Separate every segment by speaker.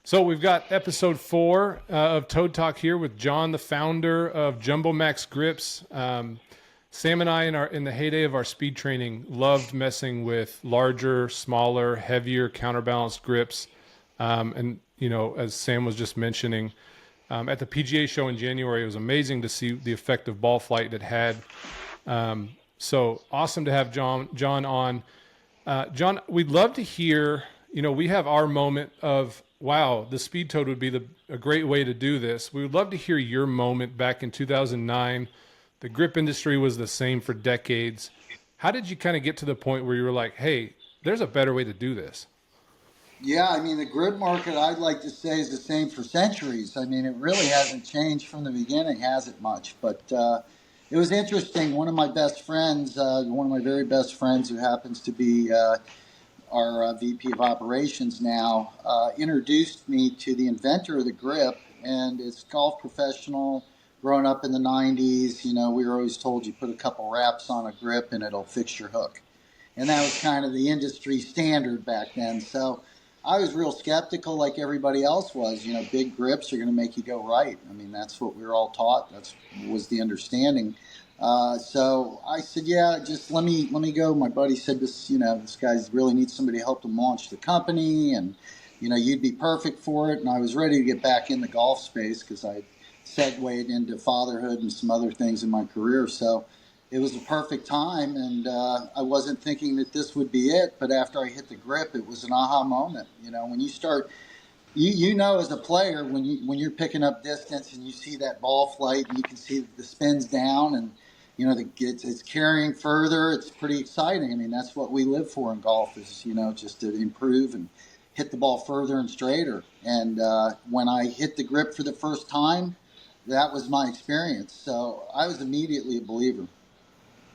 Speaker 1: So we've got episode 4 of Toad Talk here with John, the founder of JumboMax Grips. Sam and I, in the heyday of our speed training, loved messing with larger, smaller, heavier, counterbalanced grips. And you know, as Sam was just mentioning, at the PGA show in January, it was amazing to see the effect of ball flight it had. So awesome to have John on. John, we'd love to hear. You know, we have our moment of, wow, the Speed Toad would be a great way to do this. We would love to hear your moment back in 2009. The grip industry was the same for decades. How did you kind of get to the point where you were like, hey, there's a better way to do this?
Speaker 2: Yeah, I mean, the grip market, I'd like to say, is the same for centuries. I mean, it really hasn't changed from the beginning, has it much? But it was interesting. One of my best friends, one of my very best friends who happens to be our VP of operations now, introduced me to the inventor of the grip, and it's golf professional. Growing up in the 90s, you know, we were always told you put a couple wraps on a grip and it'll fix your hook. And that was kind of the industry standard back then. So I was real skeptical like everybody else was. You know, big grips are going to make you go right. I mean, that's what we were all taught. That was the understanding. So I said, yeah, just let me go. My buddy said this guy really needs somebody to help him launch the company, and, you know, you'd be perfect for it. And I was ready to get back in the golf space because I segued into fatherhood and some other things in my career. So it was a perfect time, and I wasn't thinking that this would be it. But after I hit the grip, it was an aha moment. You know, when you start, you know, as a player, when you're picking up distance and you see that ball flight and you can see the spins down and, you know, it's carrying further. It's pretty exciting. I mean, that's what we live for in golf is, you know, just to improve and hit the ball further and straighter. And when I hit the grip for the first time, that was my experience. So I was immediately a believer.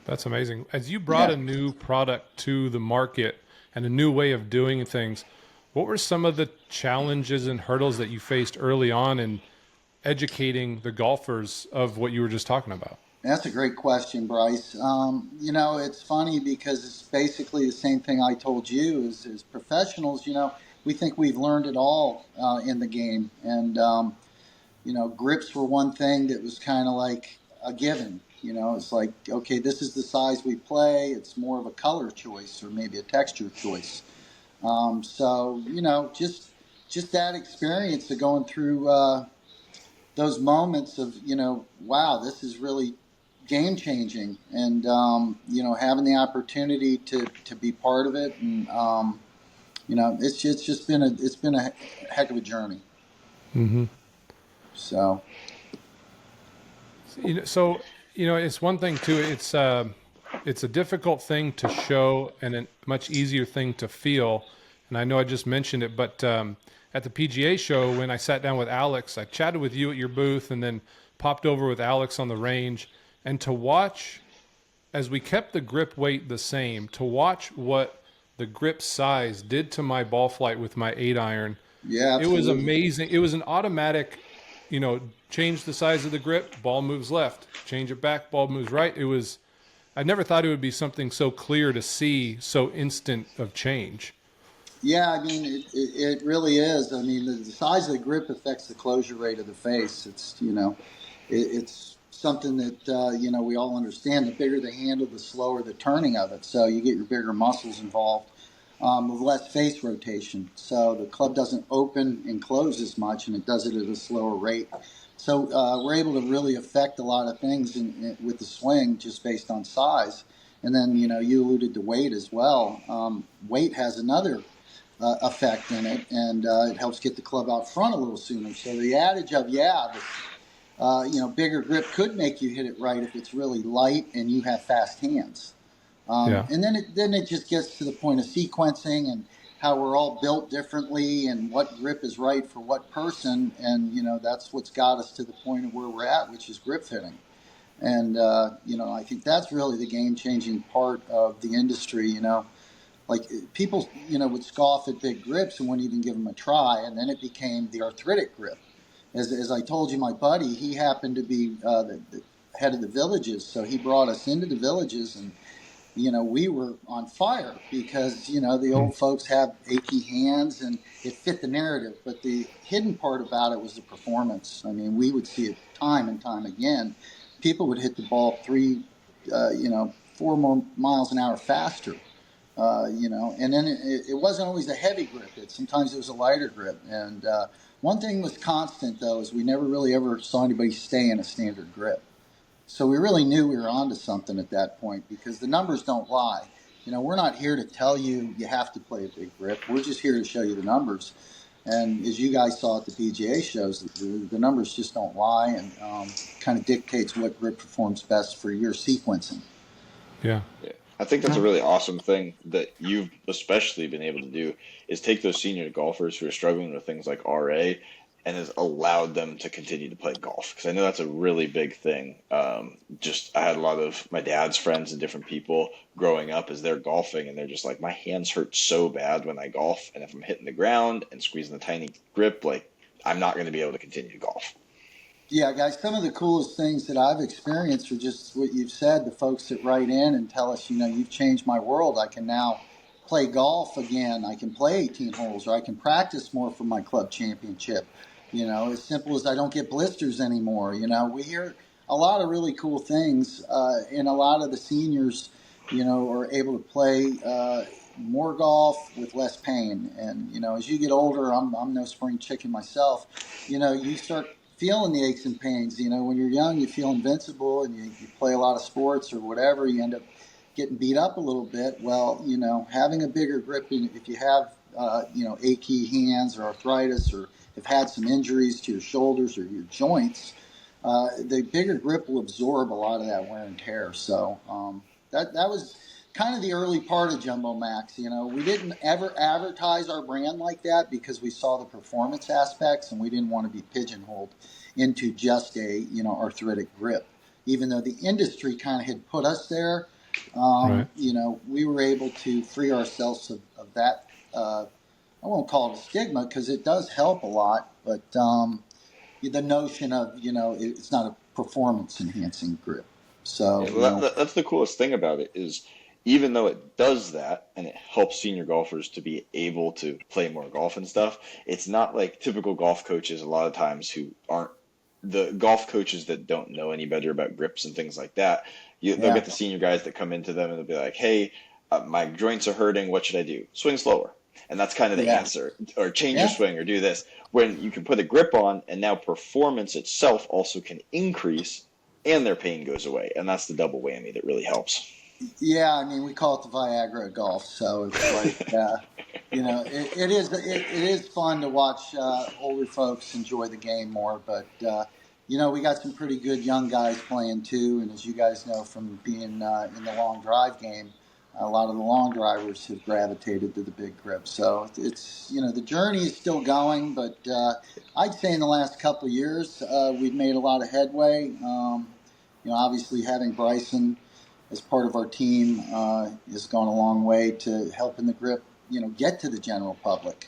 Speaker 1: That's amazing. As you brought a new product to the market and a new way of doing things, what were some of the challenges and hurdles that you faced early on in educating the golfers of what you were just talking about?
Speaker 2: That's a great question, Bryce. You know, it's funny because it's basically the same thing I told you as professionals. You know, we think we've learned it all in the game. And, you know, grips were one thing that was kind of like a given. You know, it's like, okay, this is the size we play. It's more of a color choice or maybe a texture choice. So, you know, just that experience of going through those moments of, you know, wow, this is really game changing, and you know, having the opportunity to be part of it, and you know, it's just been a heck of a journey.
Speaker 1: Mm-hmm.
Speaker 2: So
Speaker 1: you know, it's one thing too. It's a difficult thing to show and a much easier thing to feel. And I know I just mentioned it, but at the PGA show, when I sat down with Alex, I chatted with you at your booth and then popped over with Alex on the range. And to watch, as we kept the grip weight the same, to watch what the grip size did to my ball flight with my 8-iron,
Speaker 2: yeah, absolutely.
Speaker 1: It was amazing. It was an automatic, you know, change the size of the grip, ball moves left, change it back, ball moves right. I never thought it would be something so clear to see, so instant of change.
Speaker 2: Yeah, I mean, it really is. I mean, the size of the grip affects the closure rate of the face. It's, you know, it's something that, you know, we all understand. The bigger the handle, the slower the turning of it. So you get your bigger muscles involved with less face rotation. So the club doesn't open and close as much, and it does it at a slower rate. So we're able to really affect a lot of things with the swing just based on size. And then, you know, you alluded to weight as well. Weight has another effect in it, and it helps get the club out front a little sooner. So the adage of, you know, bigger grip could make you hit it right if it's really light and you have fast hands. And then it just gets to the point of sequencing and how we're all built differently and what grip is right for what person. And, you know, that's what's got us to the point of where we're at, which is grip fitting. And, you know, I think that's really the game-changing part of the industry, you know. Like people, you know, would scoff at big grips and wouldn't even give them a try. And then it became the arthritic grip. As I told you, my buddy, he happened to be the head of the villages. So he brought us into the villages, and we were on fire because, the old folks have achy hands and it fit the narrative. But the hidden part about it was the performance. I mean, we would see it time and time again. People would hit the ball 4 more miles an hour faster, and then it wasn't always a heavy grip. Sometimes it was a lighter grip. And one thing was constant, though, is we never really ever saw anybody stay in a standard grip. So we really knew we were onto something at that point because the numbers don't lie. We're not here to tell you have to play a big grip. We're just here to show you the numbers. And as you guys saw at the PGA shows, the numbers just don't lie, and kind of dictates what grip performs best for your sequencing.
Speaker 1: Yeah.
Speaker 3: I think that's a really awesome thing that you've especially been able to do is take those senior golfers who are struggling with things like RA and has allowed them to continue to play golf. Because I know that's a really big thing. I had a lot of my dad's friends and different people growing up as they're golfing, and they're just like, my hands hurt so bad when I golf. And if I'm hitting the ground and squeezing the tiny grip, like, I'm not going to be able to continue to golf.
Speaker 2: Yeah, guys, some of the coolest things that I've experienced are just what you've said, the folks that write in and tell us, you've changed my world. I can now play golf again. I can play 18 holes, or I can practice more for my club championship. As simple as I don't get blisters anymore. We hear a lot of really cool things, and a lot of the seniors, are able to play more golf with less pain. And, as you get older, I'm no spring chicken myself, you start feeling the aches and pains. When you're young, you feel invincible and you play a lot of sports or whatever, you end up getting beat up a little bit. Well, having a bigger grip, if you have, achy hands or arthritis or have had some injuries to your shoulders or your joints, the bigger grip will absorb a lot of that wear and tear. So that was kind of the early part of JumboMax. We didn't ever advertise our brand like that because we saw the performance aspects and we didn't want to be pigeonholed into just a arthritic grip. Even though the industry kind of had put us there,
Speaker 1: Right.
Speaker 2: we were able to free ourselves of that. I won't call it a stigma because it does help a lot, but the notion of it's not a performance enhancing grip. So
Speaker 3: That's the coolest thing about it is even though it does that and it helps senior golfers to be able to play more golf and stuff, it's not like typical golf coaches a lot of times who aren't the golf coaches that don't know any better about grips and things like that. They'll get the senior guys that come into them and they'll be like, hey, my joints are hurting. What should I do? Swing slower. And that's kind of the answer, or change your swing or do this. When you can put a grip on and now performance itself also can increase and their pain goes away. And that's the double whammy that really helps.
Speaker 2: Yeah, I mean, we call it the Viagra of golf. So it's like, it is fun to watch older folks enjoy the game more. But, we got some pretty good young guys playing too. And as you guys know from being in the long drive game, a lot of the long drivers have gravitated to the big grip. So it's, the journey is still going. But I'd say in the last couple of years, we've made a lot of headway. Obviously having Bryson as part of our team has gone a long way to helping the grip, get to the general public.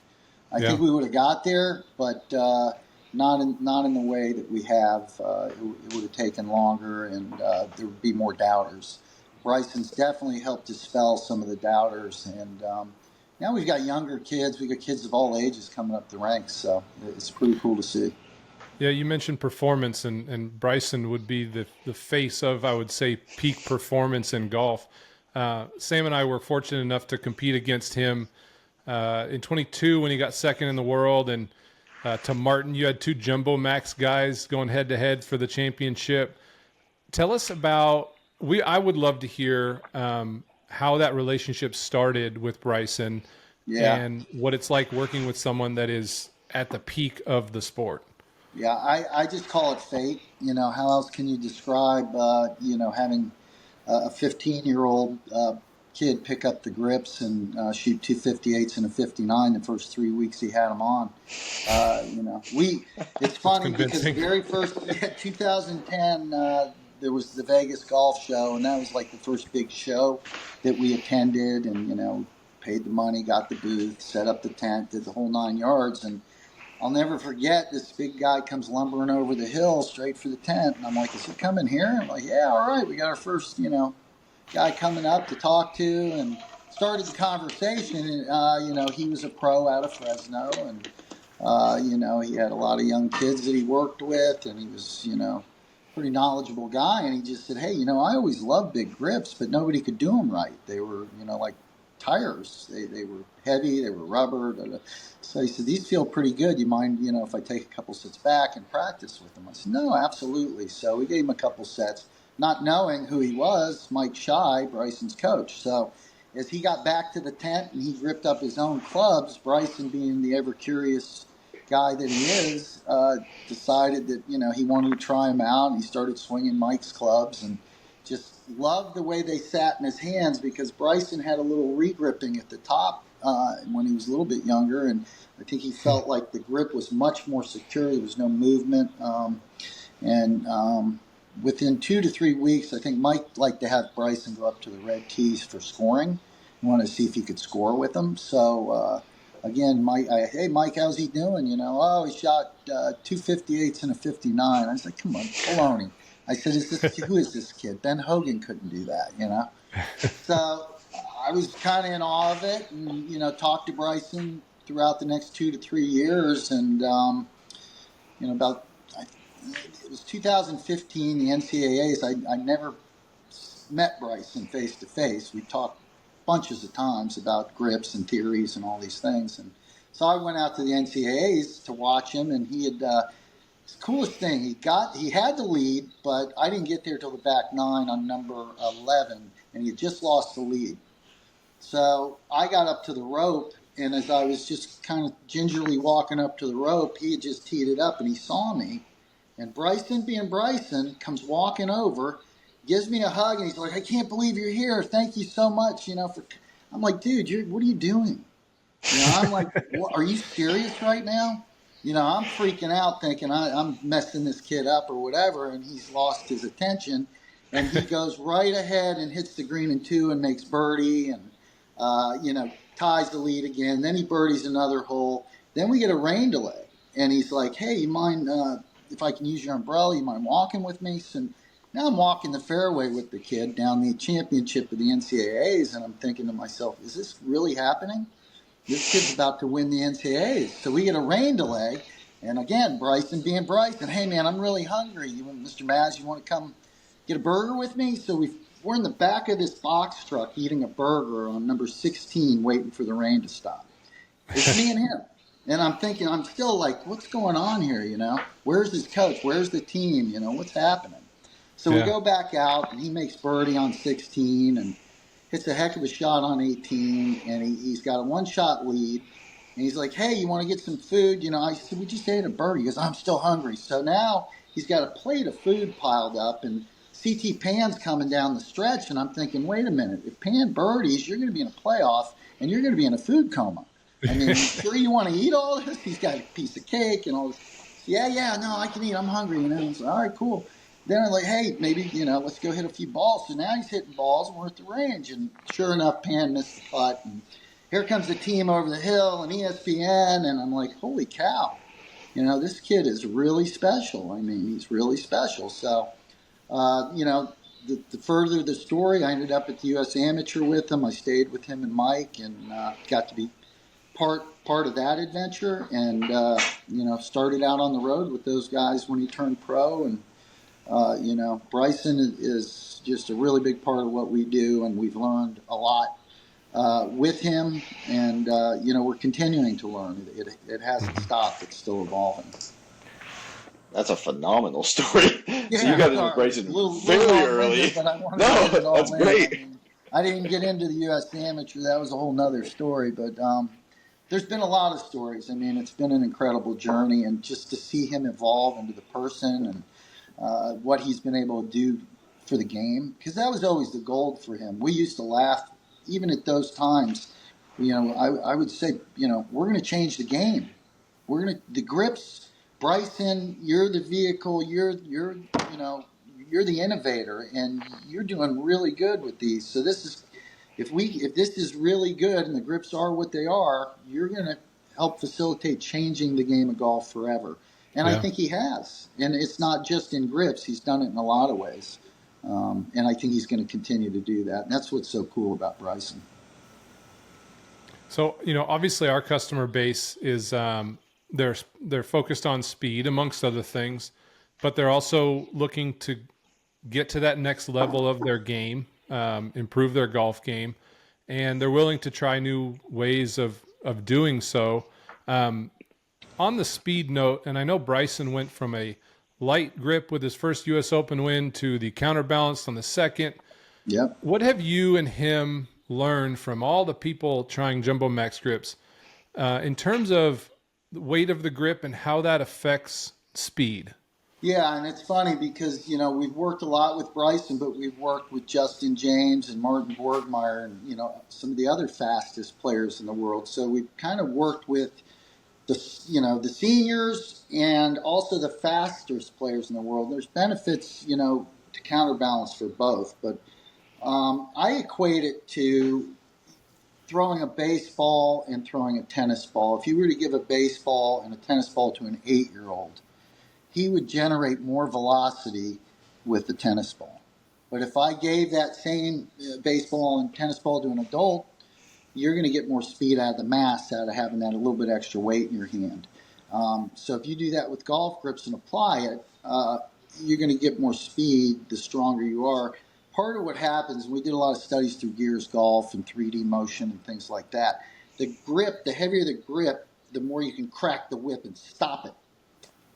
Speaker 2: I think we would have got there, but not in the way that we have. It would have taken longer, and there would be more doubters. Bryson's definitely helped dispel some of the doubters, and now we've got younger kids. We've got kids of all ages coming up the ranks, so it's pretty cool to see.
Speaker 1: Yeah, you mentioned performance, and Bryson would be the face of, I would say, peak performance in golf. Sam and I were fortunate enough to compete against him in 22 when he got second in the world, and to Martin, you had two JumboMax guys going head-to-head for the championship. Tell us about I would love to hear how that relationship started with Bryson and what it's like working with someone that is at the peak of the sport.
Speaker 2: Yeah, I just call it fate. How else can you describe, having a 15-year-old kid pick up the grips and shoot 258s and a 59 the first 3 weeks he had them on. It's funny because the very first 2010 there was the Vegas Golf Show, and that was like the first big show that we attended, and paid the money, got the booth, set up the tent, did the whole 9 yards, and I'll never forget, this big guy comes lumbering over the hill straight for the tent. And I'm like, is he coming here? I'm like, yeah, all right. We got our first, guy coming up to talk to, and started the conversation. And, he was a pro out of Fresno, and he had a lot of young kids that he worked with, and he was, pretty knowledgeable guy. And he just said, hey, I always loved big grips, but nobody could do them right. They were, like tires. They were heavy. They were rubber. Da, da. So he said, these feel pretty good. You mind, if I take a couple sets back and practice with them? I said, no, absolutely. So we gave him a couple sets, not knowing who he was, Mike Shy, Bryson's coach. So as he got back to the tent and he ripped up his own clubs, Bryson, being the ever-curious guy that he is, decided that, he wanted to try him out, and he started swinging Mike's clubs and just loved the way they sat in his hands, because Bryson had a little re-gripping at the top when he was a little bit younger, and I think he felt like the grip was much more secure. There was no movement. Within 2 to 3 weeks, I think Mike liked to have Bryson go up to the red tees for scoring. He wanted to see if he could score with him. So, again, hey, Mike, how's he doing? He shot 258s and a 59. I was like, come on, baloney. I said, who is this kid? Ben Hogan couldn't do that, So I was kind of in awe of it, and, talked to Bryson throughout the next 2 to 3 years. And, it was 2015, the NCAAs. I never met Bryson face to face. We talked bunches of times about grips and theories and all these things. And so I went out to the NCAAs to watch him, and he had the coolest thing. He had the lead, but I didn't get there till the back nine on number 11, and he had just lost the lead. So I got up to the rope, and as I was just kind of gingerly walking up to the rope, he had just teed it up, and he saw me. And Bryson, being Bryson, comes walking over, gives me a hug, and he's like, I can't believe you're here. Thank you so much, for. I'm like, dude, what are you doing? I'm like, what, are you serious right now? I'm freaking out thinking I'm messing this kid up or whatever, and he's lost his attention. And he goes right ahead and hits the green in two and makes birdie and, ties the lead again. Then he birdies another hole. Then we get a rain delay. And he's like, hey, you mind if I can use your umbrella? You mind walking with me? So now I'm walking the fairway with the kid down the championship of the NCAAs, and I'm thinking to myself, is this really happening? This kid's about to win the NCAAs. So we get a rain delay, and again, Bryson being Bryson, hey, man, I'm really hungry. Mr. Maz, you want to come get a burger with me? So we're in the back of this box truck eating a burger on number 16, waiting for the rain to stop. It's me and him. And I'm thinking, I'm still like, what's going on here, Where's his coach? Where's the team? What's happening? So we go back out, and he makes birdie on 16 and hits a heck of a shot on 18, and he's got a one-shot lead. And he's like, hey, you want to get some food? I said, we just ate a burger. He goes, I'm still hungry. So now he's got a plate of food piled up, and CT Pan's coming down the stretch, and I'm thinking, wait a minute. If Pan birdies, you're going to be in a playoff, and you're going to be in a food coma. I mean, sure you want to eat all this? He's got a piece of cake and all this. Yeah, no, I can eat. I'm hungry, So, all right, cool. Then I'm like, hey, maybe, let's go hit a few balls. So now he's hitting balls, and we're at the range. And sure enough, Pan missed the putt. And here comes the team over the hill and ESPN. And I'm like, holy cow. This kid is really special. I mean, he's really special. So, the further the story, I ended up at the U.S. Amateur with him. I stayed with him and Mike and got to be part of that adventure, and started out on the road with those guys when he turned pro. And Bryson is just a really big part of what we do, and we've learned a lot with him, and we're continuing to learn. It hasn't stopped. It's still evolving.
Speaker 3: That's a phenomenal story.
Speaker 2: Yeah,
Speaker 3: So you got into Bryson very early. No, that's great.
Speaker 2: I didn't get into the U.S. Amateur. That was a whole nother story, but there's been a lot of stories. I mean, it's been an incredible journey, and just to see him evolve into the person and what he's been able to do for the game, because that was always the goal for him. We used to laugh, even at those times. I would say, we're going to change the game. The grips. Bryson, you're the vehicle. You're the innovator, and you're doing really good with these. So this is. If this is really good and the grips are what they are, you're going to help facilitate changing the game of golf forever. And I think he has. And it's not just in grips. He's done it in a lot of ways. And I think he's going to continue to do that. And that's what's so cool about Bryson.
Speaker 1: So, obviously our customer base is they're focused on speed amongst other things, but they're also looking to get to that next level of their game, improve their golf game, and they're willing to try new ways of doing so. On the speed note, and I know Bryson went from a light grip with his first U.S. Open win to the counterbalanced on the second.
Speaker 2: Yep.
Speaker 1: What have you and him learned from all the people trying JumboMax grips in terms of the weight of the grip and how that affects speed?
Speaker 2: Yeah, and it's funny because, we've worked a lot with Bryson, but we've worked with Justin James and Martin Borgmeyer and, some of the other fastest players in the world. So we've kind of worked with the seniors and also the fastest players in the world. There's benefits, to counterbalance for both. But I equate it to throwing a baseball and throwing a tennis ball. If you were to give a baseball and a tennis ball to an 8-year-old, he would generate more velocity with the tennis ball. But if I gave that same baseball and tennis ball to an adult, you're going to get more speed out of the mass out of having that a little bit extra weight in your hand. So if you do that with golf grips and apply it, you're going to get more speed the stronger you are. Part of what happens, we did a lot of studies through Gears Golf and 3D motion and things like that. The grip, the heavier the grip, the more you can crack the whip and stop it.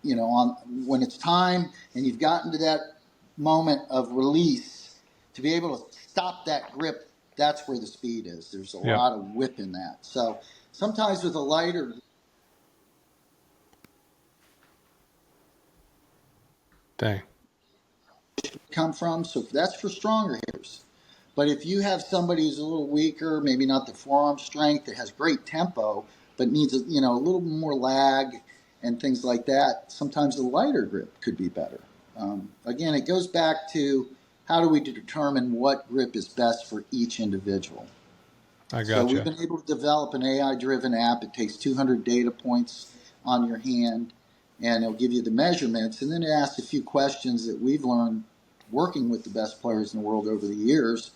Speaker 2: When it's time and you've gotten to that moment of release, to be able to stop that grip, that's where the speed is. There's a lot of whip in that. So sometimes with a lighter come from, so that's for stronger hitters. But if you have somebody who's a little weaker, maybe not the forearm strength, that has great tempo, but needs a little more lag and things like that, sometimes the lighter grip could be better. Again, it goes back to how do we determine what grip is best for each individual.
Speaker 1: I gotcha.
Speaker 2: So we've been able to develop an AI-driven app. It takes 200 data points on your hand, and it'll give you the measurements. And then it asks a few questions that we've learned working with the best players in the world over the years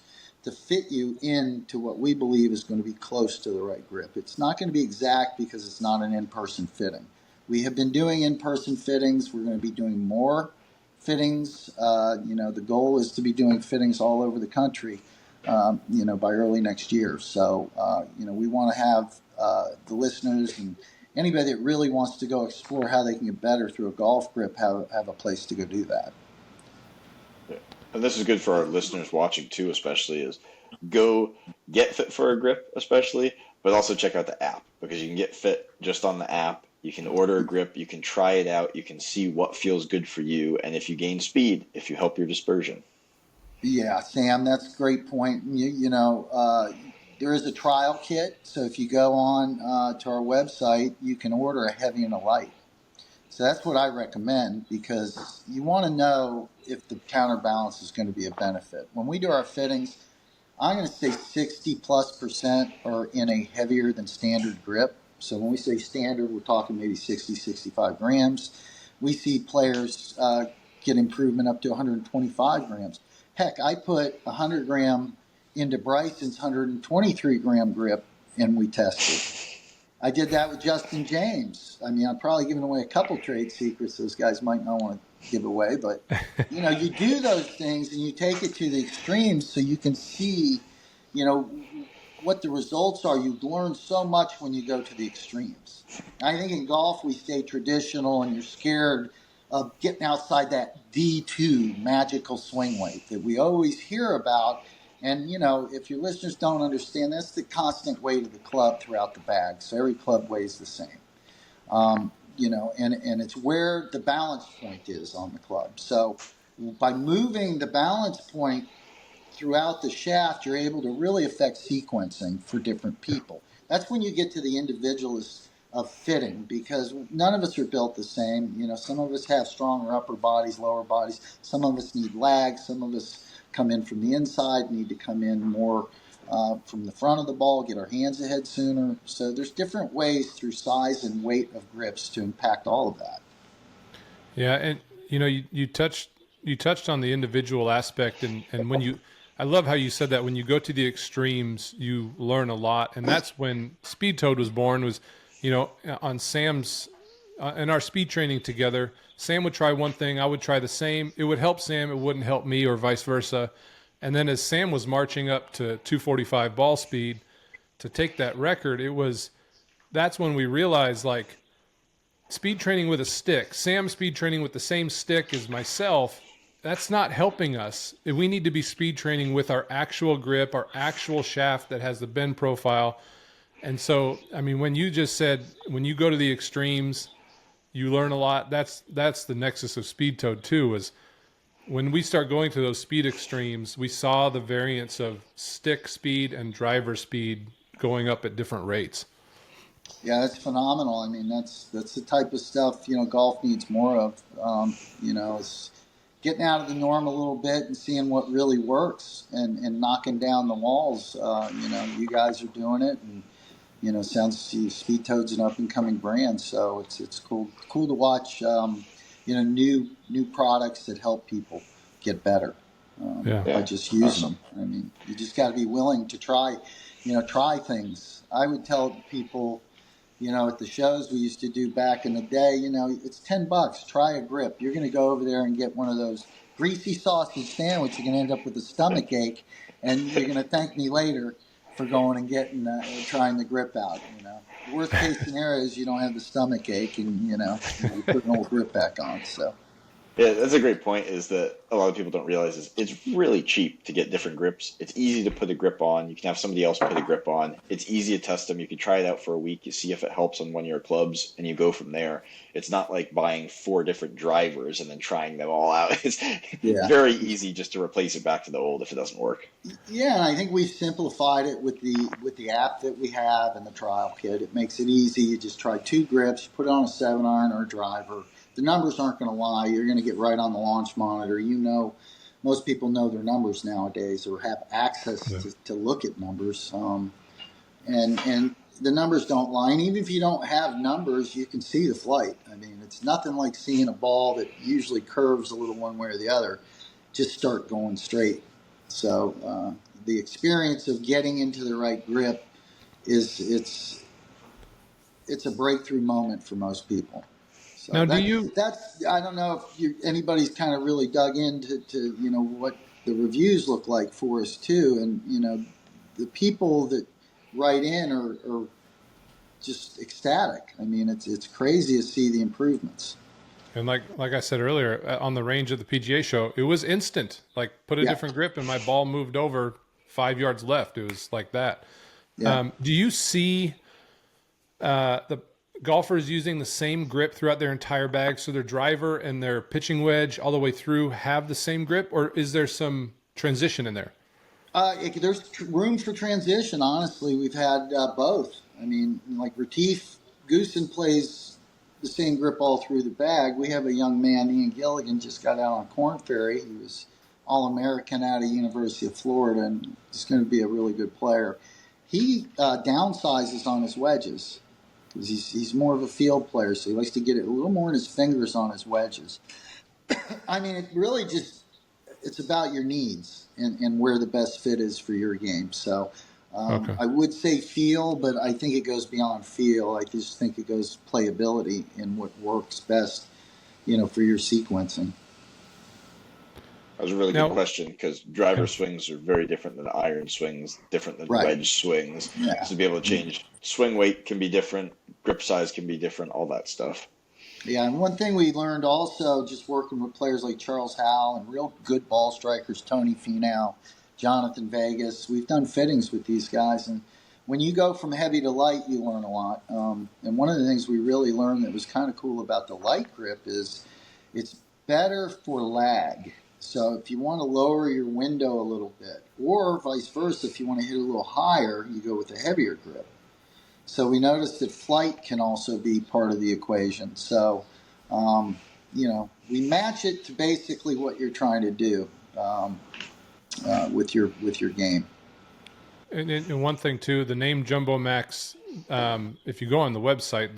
Speaker 2: to fit you into what we believe is going to be close to the right grip. It's not going to be exact because it's not an in-person fitting. We have been doing in-person fittings. We're going to be doing more fittings. The goal is to be doing fittings all over the country, by early next year. So, we want to have the listeners and anybody that really wants to go explore how they can get better through a golf grip have a place to go do that.
Speaker 3: Yeah. And this is good for our listeners watching too, especially is go get fit for a grip, especially, but also check out the app because you can get fit just on the app. You can order a grip, you can try it out, you can see what feels good for you, and if you gain speed, if you help your dispersion.
Speaker 2: Yeah, Sam, that's a great point. There is a trial kit, so if you go on to our website, you can order a heavy and a light. So that's what I recommend because you want to know if the counterbalance is going to be a benefit. When we do our fittings, I'm going to say 60+% are in a heavier than standard grip. So when we say standard, we're talking maybe 60, 65 grams. We see players get improvement up to 125 grams. Heck, I put 100 gram into Bryson's 123 gram grip and we tested. I did that with Justin James. I mean, I'm probably giving away a couple trade secrets those guys might not want to give away, but you do those things and you take it to the extremes so you can see, what the results are. You learn so much when you go to the extremes. I think in golf we stay traditional and you're scared of getting outside that D2 magical swing weight that we always hear about. And, if your listeners don't understand, that's the constant weight of the club throughout the bag. So every club weighs the same. And it's where the balance point is on the club. So by moving the balance point throughout the shaft, you're able to really affect sequencing for different people. That's when you get to the individualist of fitting because none of us are built the same. Some of us have stronger upper bodies, lower bodies. Some of us need lag. Some of us come in from the inside, need to come in more from the front of the ball, get our hands ahead sooner. So there's different ways through size and weight of grips to impact all of that.
Speaker 1: Yeah, and you touched you touched on the individual aspect, and I love how you said that when you go to the extremes, you learn a lot, and that's when Speed Toad was born. Was, on Sam's in our speed training together, Sam would try one thing, I would try the same. It would help Sam, it wouldn't help me, or vice versa. And then as Sam was marching up to 245 ball speed to take that record, that's when we realized, like, speed training with a stick, Sam speed training with the same stick as myself, that's not helping us. We need to be speed training with our actual grip, our actual shaft that has the bend profile. And so, I mean, when you just said, when you go to the extremes, you learn a lot. That's the nexus of Speed Toad too, is when we start going to those speed extremes, we saw the variance of stick speed and driver speed going up at different rates.
Speaker 2: Yeah, that's phenomenal. I mean, that's the type of stuff, golf needs more of. Is getting out of the norm a little bit and seeing what really works, and knocking down the walls. You guys are doing it, and sounds Speed Toad's an up and coming brand, so it's cool to watch. New products that help people get better by just using them. I mean, you just got to be willing to try things. I would tell people, at the shows we used to do back in the day, it's $10. Try a grip. You're going to go over there and get one of those greasy sausage sandwich. You're going to end up with a stomach ache, and you're going to thank me later for going and getting trying the grip out. The worst case scenario is you don't have the stomach ache, and you put an old grip back on. So.
Speaker 3: Yeah, that's a great point, is that a lot of people don't realize is it's really cheap to get different grips. It's easy to put a grip on. You can have somebody else put a grip on. It's easy to test them. You can try it out for a week. You see if it helps on one of your clubs, and you go from there. It's not like buying 4 different drivers and then trying them all out. It's very easy just to replace it back to the old if it doesn't work.
Speaker 2: Yeah, and I think we've simplified it with the app that we have and the trial kit. It makes it easy. You just try 2 grips, you put it on a 7-iron or a driver. The numbers aren't going to lie. You're going to get right on the launch monitor. Most people know their numbers nowadays, or have access to look at numbers. And the numbers don't lie. And even if you don't have numbers, you can see the flight. I mean, it's nothing like seeing a ball that usually curves a little one way or the other just start going straight. So the experience of getting into the right grip it's a breakthrough moment for most people. So
Speaker 1: now,
Speaker 2: that's I don't know if anybody's kind of really dug into what the reviews look like for us too, and the people that write in are just ecstatic. I mean, it's crazy to see the improvements.
Speaker 1: And like I said earlier, on the range of the PGA show, it was instant. Like, put a different grip and my ball moved over 5 yards left. It was like that. Yeah. Do you see the golfers using the same grip throughout their entire bag, so their driver and their pitching wedge all the way through have the same grip, or is there some transition in there?
Speaker 2: There's room for transition. Honestly, we've had both. I mean, like Retief Goosen plays the same grip all through the bag. We have a young man, Ian Gilligan, just got out on Korn Ferry. He was All-American out of University of Florida, and he's going to be a really good player. He downsizes on his wedges, because he's more of a field player, so he likes to get it a little more in his fingers on his wedges. I mean, it really it's about your needs and where the best fit is for your game. So I would say feel, but I think it goes beyond feel. I just think it goes playability and what works best, for your sequencing.
Speaker 3: That was a really good question, because driver swings are very different than iron swings, different than wedge swings. Yeah. So to be able to change swing weight can be different, grip size can be different, all that stuff.
Speaker 2: Yeah, and one thing we learned also, just working with players like Charles Howell and real good ball strikers, Tony Finau, Jonathan Vegas, we've done fittings with these guys, and when you go from heavy to light, you learn a lot. And one of the things we really learned that was kind of cool about the light grip is it's better for lag. So if you want to lower your window a little bit, or vice versa, if you want to hit a little higher, you go with a heavier grip. So we noticed that flight can also be part of the equation. So, we match it to basically what you're trying to do with your game.
Speaker 1: And one thing too, the name JumboMax. If you go on the website,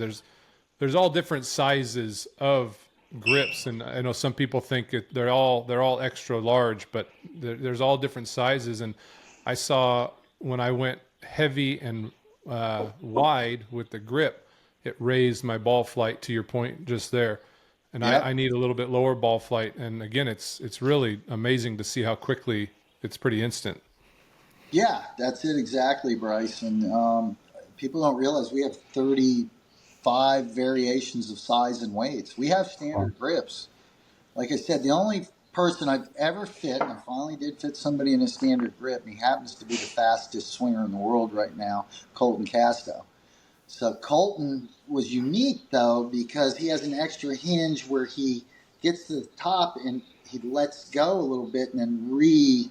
Speaker 1: there's all different sizes of grips, and I know some people think they're all extra large, but there's all different sizes. And I saw when I went heavy and wide with the grip, it raised my ball flight to your point just there. And
Speaker 2: Yep.
Speaker 1: I need a little bit lower ball flight. And again, it's really amazing to see how quickly it's pretty instant.
Speaker 2: Yeah, that's it exactly, Bryce. And people don't realize we have 35 variations of size and weights. We have standard grips. Like I said, the only person I've ever fit, and I finally did fit somebody in a standard grip, and he happens to be the fastest swinger in the world right now, Colton Casto. So Colton was unique, though, because he has an extra hinge where he gets to the top and he lets go a little bit and then re-engages.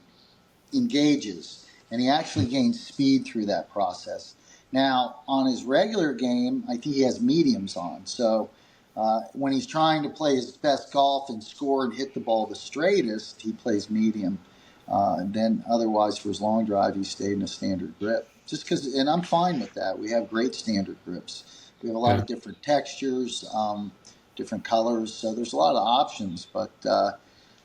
Speaker 2: And he actually gains speed through that process. Now, on his regular game, I think he has mediums on. So when he's trying to play his best golf and score and hit the ball the straightest, he plays medium. And then otherwise, for his long drive, he stayed in a standard grip. Just because, and I'm fine with that. We have great standard grips. We have a lot of different textures, different colors. So there's a lot of options, but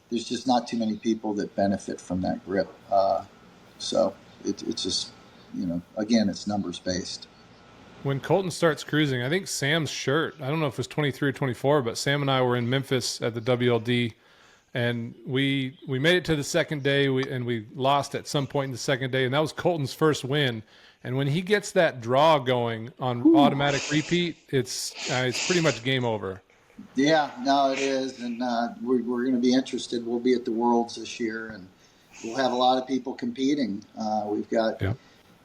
Speaker 2: there's just not too many people that benefit from that grip. So it's just, again, it's numbers based.
Speaker 1: When Colton starts cruising, I think Sam's shirt, I don't know if it was 23 or 24, but Sam and I were in Memphis at the WLD, and we made it to the second day, and we lost at some point in the second day, and that was Colton's first win. And when he gets that draw going on automatic repeat, it's pretty much game over.
Speaker 2: Yeah, no, it is, and we're going to be interested. We'll be at the Worlds this year, and we'll have a lot of people competing. We've got,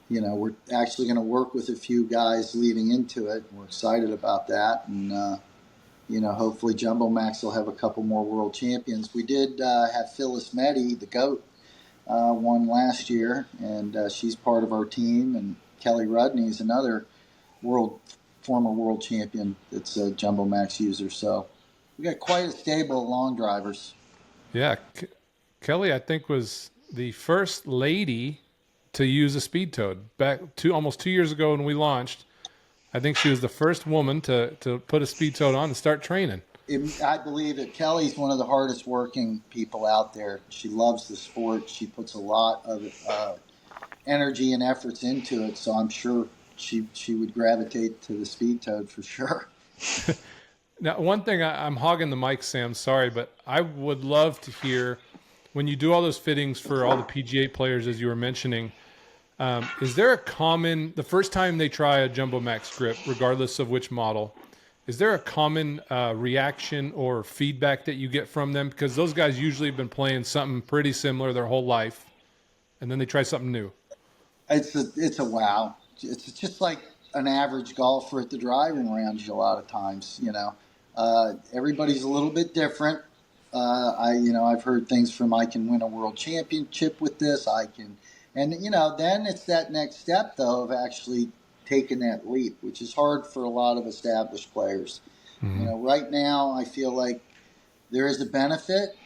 Speaker 2: we're actually going to work with a few guys leading into it. We're excited about that, and hopefully JumboMax will have a couple more world champions. We did have Phyllis Meddy, the GOAT, won last year, and she's part of our team. And Kelly Rudney is another former world champion that's a JumboMax user. So we got quite a stable of long drivers.
Speaker 1: Yeah, Kelly, I think, was the first lady to use a speed toad back almost 2 years ago when we launched. I think she was the first woman to put a speed toad on and start training.
Speaker 2: I believe that Kelly's one of the hardest working people out there. She loves the sport. She puts a lot of energy and efforts into it. So I'm sure she would gravitate to the speed toad for sure.
Speaker 1: Now, one thing, I'm hogging the mic, Sam, sorry, but I would love to hear, when you do all those fittings for all the PGA players, as you were mentioning, is there the first time they try a JumboMax grip, regardless of which model, is there a common reaction or feedback that you get from them? Because those guys usually have been playing something pretty similar their whole life, and then they try something new.
Speaker 2: It's a wow. It's just like an average golfer at the driving range a lot of times, Everybody's a little bit different. I've heard things from I can win a world championship with this, and then it's that next step though of actually taking that leap, which is hard for a lot of established players. Mm-hmm. Right now I feel like there is a benefit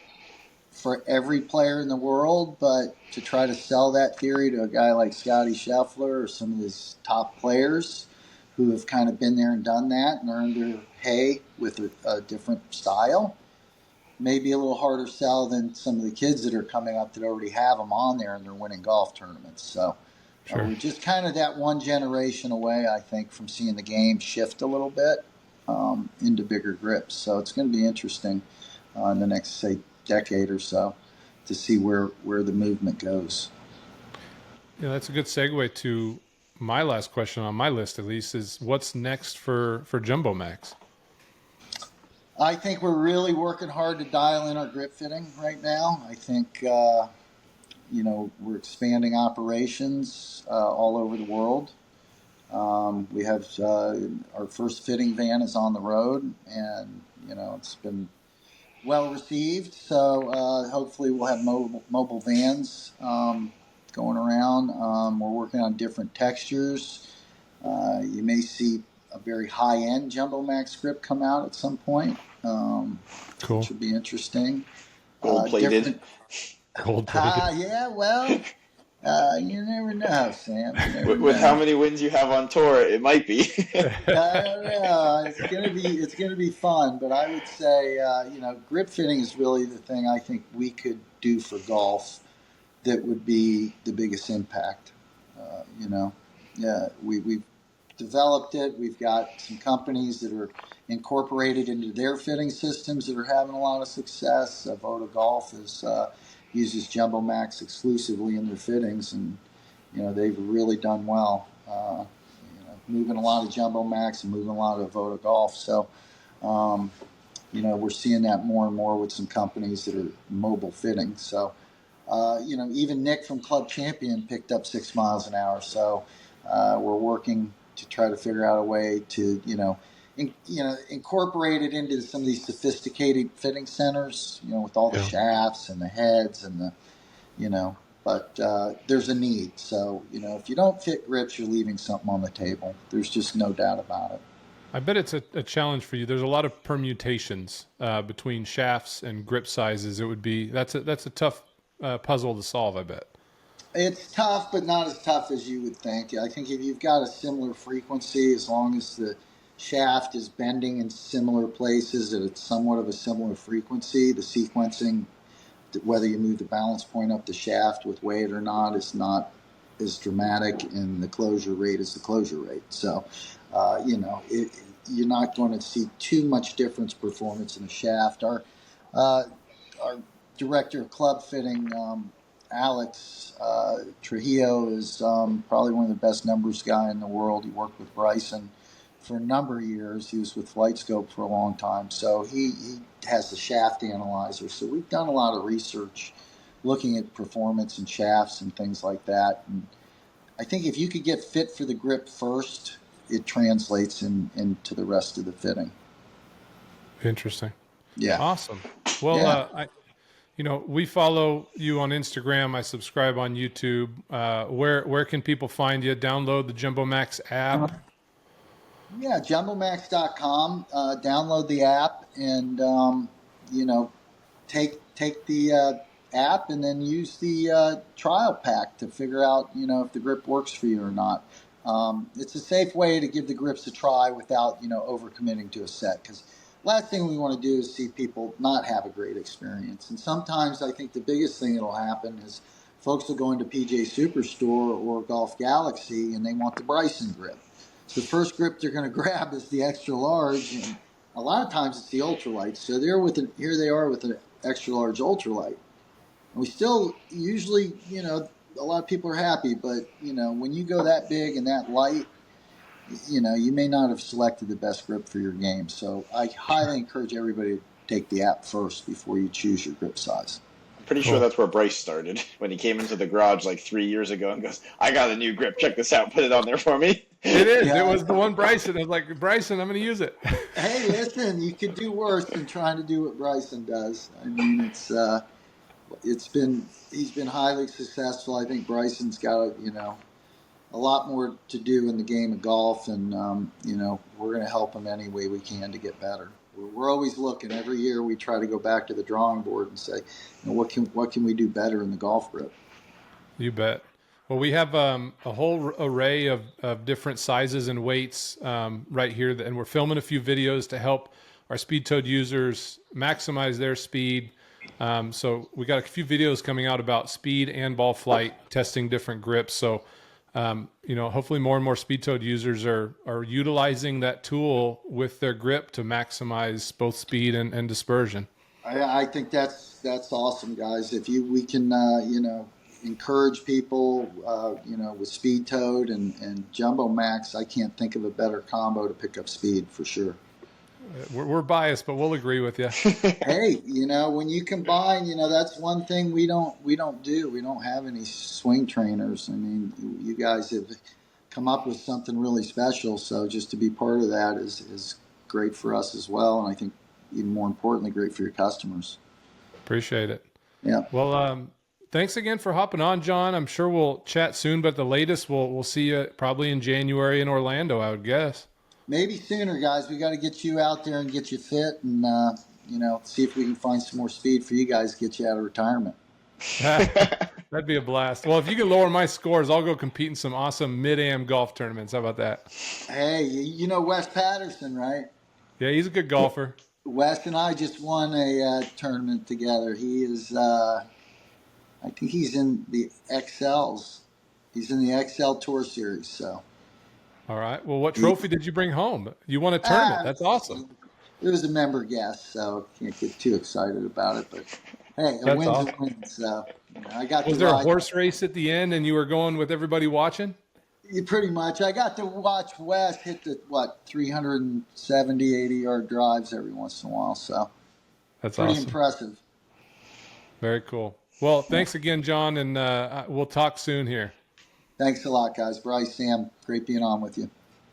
Speaker 2: for every player in the world, but to try to sell that theory to a guy like Scotty Scheffler or some of his top players who have kind of been there and done that and earned their hay with a different style, maybe a little harder sell than some of the kids that are coming up that already have them on there and they're winning golf tournaments. So we're just kind of that one generation away, I think, from seeing the game shift a little bit into bigger grips. So it's going to be interesting in the next, say, decade or so to see where the movement goes.
Speaker 1: Yeah, that's a good segue to my last question on my list, at least, is what's next for JumboMax?
Speaker 2: I think we're really working hard to dial in our grip fitting right now. I think, we're expanding operations all over the world. We have our first fitting van is on the road, and, it's been well received. So hopefully we'll have mobile vans going around. We're working on different textures. You may see a very high-end JumboMax grip come out at some point.
Speaker 1: Cool.
Speaker 2: Which would be interesting.
Speaker 3: Gold-plated.
Speaker 1: Gold-plated.
Speaker 2: Yeah, well, You never know, Sam. You never
Speaker 3: With how
Speaker 2: know.
Speaker 3: many wins you have on tour, it might be.
Speaker 2: I don't know. It's gonna be fun, but I would say grip fitting is really the thing I think we could do for golf that would be the biggest impact. Yeah, we've developed it. We've got some companies that are incorporated into their fitting systems that are having a lot of success. Voda Golf uses JumboMax exclusively in their fittings, and they've really done well. Moving a lot of JumboMax and moving a lot of Voda Golf. So, we're seeing that more and more with some companies that are mobile fitting. So, even Nick from Club Champion picked up 6 miles an hour. So, we're working to try to figure out a way to, incorporate it into some of these sophisticated fitting centers, with all the shafts and the heads and but there's a need. So, if you don't fit grips, you're leaving something on the table. There's just no doubt about it.
Speaker 1: I bet it's a challenge for you. There's a lot of permutations between shafts and grip sizes. That's a tough puzzle to solve, I bet.
Speaker 2: It's tough, but not as tough as you would think. I think if you've got a similar frequency, as long as the shaft is bending in similar places, that it's somewhat of a similar frequency, the sequencing, whether you move the balance point up the shaft with weight or not, is not as dramatic, and the closure rate is the closure rate. So, you're not going to see too much difference performance in the shaft. Our director of club fitting, Alex Trujillo, is probably one of the best numbers guy in the world. He worked with Bryson for a number of years. He was with FlightScope for a long time. So he has the shaft analyzer. So we've done a lot of research looking at performance and shafts and things like that. And I think if you could get fit for the grip first, it translates into the rest of the fitting.
Speaker 1: Interesting.
Speaker 2: Yeah.
Speaker 1: Awesome. Well, we follow you on Instagram. I subscribe on YouTube. Where can people find you? Download the JumboMax app.
Speaker 2: Yeah, jumbomax.com. Download the app and take the app and then use the trial pack to figure out if the grip works for you or not. It's a safe way to give the grips a try without overcommitting to a set, because last thing we want to do is see people not have a great experience. And sometimes I think the biggest thing that'll happen is folks will go into PJ Superstore or Golf Galaxy and they want the Bryson grip. So the first grip they're going to grab is the extra large, and a lot of times it's the ultralight. So here they are with an extra large ultralight. And we still usually, a lot of people are happy, but when you go that big and that light, you may not have selected the best grip for your game. So I highly encourage everybody to take the app first before you choose your grip size.
Speaker 3: I'm pretty sure that's where Bryce started when he came into the garage like 3 years ago and goes, I got a new grip. Check this out. Put it on there for me.
Speaker 1: It is. Yeah. It was the one Bryson. I was like, Bryson, I'm going to use it.
Speaker 2: Hey, listen, you could do worse than trying to do what Bryson does. I mean, he's been highly successful. I think Bryson's got a lot more to do in the game of golf, and we're going to help him any way we can to get better. We're always looking. Every year we try to go back to the drawing board and say, what can we do better in the golf grip?
Speaker 1: You bet. Well, we have a whole array of different sizes and weights right here, and we're filming a few videos to help our speed-toed users maximize their speed. So we got a few videos coming out about speed and ball flight, testing different grips. So hopefully more and more speed-toed users are utilizing that tool with their grip to maximize both speed and dispersion.
Speaker 2: I think that's awesome, guys. If we can, encourage people, with speed-toed and JumboMax, I can't think of a better combo to pick up speed for sure.
Speaker 1: We're biased, but we'll agree with you.
Speaker 2: Hey, when you combine, that's one thing we don't do. We don't have any swing trainers. I mean, you guys have come up with something really special. So just to be part of that is great for us as well. And I think even more importantly, great for your customers.
Speaker 1: Appreciate it.
Speaker 2: Yeah.
Speaker 1: Well, thanks again for hopping on, John. I'm sure we'll chat soon, but the latest we'll see you probably in January in Orlando, I would guess.
Speaker 2: Maybe sooner, guys. We got to get you out there and get you fit, and see if we can find some more speed for you guys to get you out of retirement.
Speaker 1: That That'd be a blast. Well, if you can lower my scores, I'll go compete in some awesome mid-am golf tournaments. How about that?
Speaker 2: Hey, you know Wes Patterson, right?
Speaker 1: Yeah, he's a good golfer.
Speaker 2: Wes and I just won a tournament together. He is, I think he's in the XLs. He's in the XL Tour Series. So,
Speaker 1: All right. Well, what trophy did you bring home? You won a tournament. That's awesome.
Speaker 2: It was a member guest, so can't get too excited about it. But hey, a
Speaker 1: That's
Speaker 2: win's
Speaker 1: awesome.
Speaker 2: a win. So I got
Speaker 1: Was
Speaker 2: to
Speaker 1: there a
Speaker 2: ride.
Speaker 1: horse race at the end and you were going with everybody watching?
Speaker 2: Pretty much. I got to watch Wes hit the 370, 80-yard drives every once in a while. So
Speaker 1: That's
Speaker 2: pretty
Speaker 1: awesome.
Speaker 2: impressive.
Speaker 1: Very cool. Well, thanks again, John, and we'll talk soon here.
Speaker 2: Thanks a lot, guys. Bryce, Sam, great being on with you.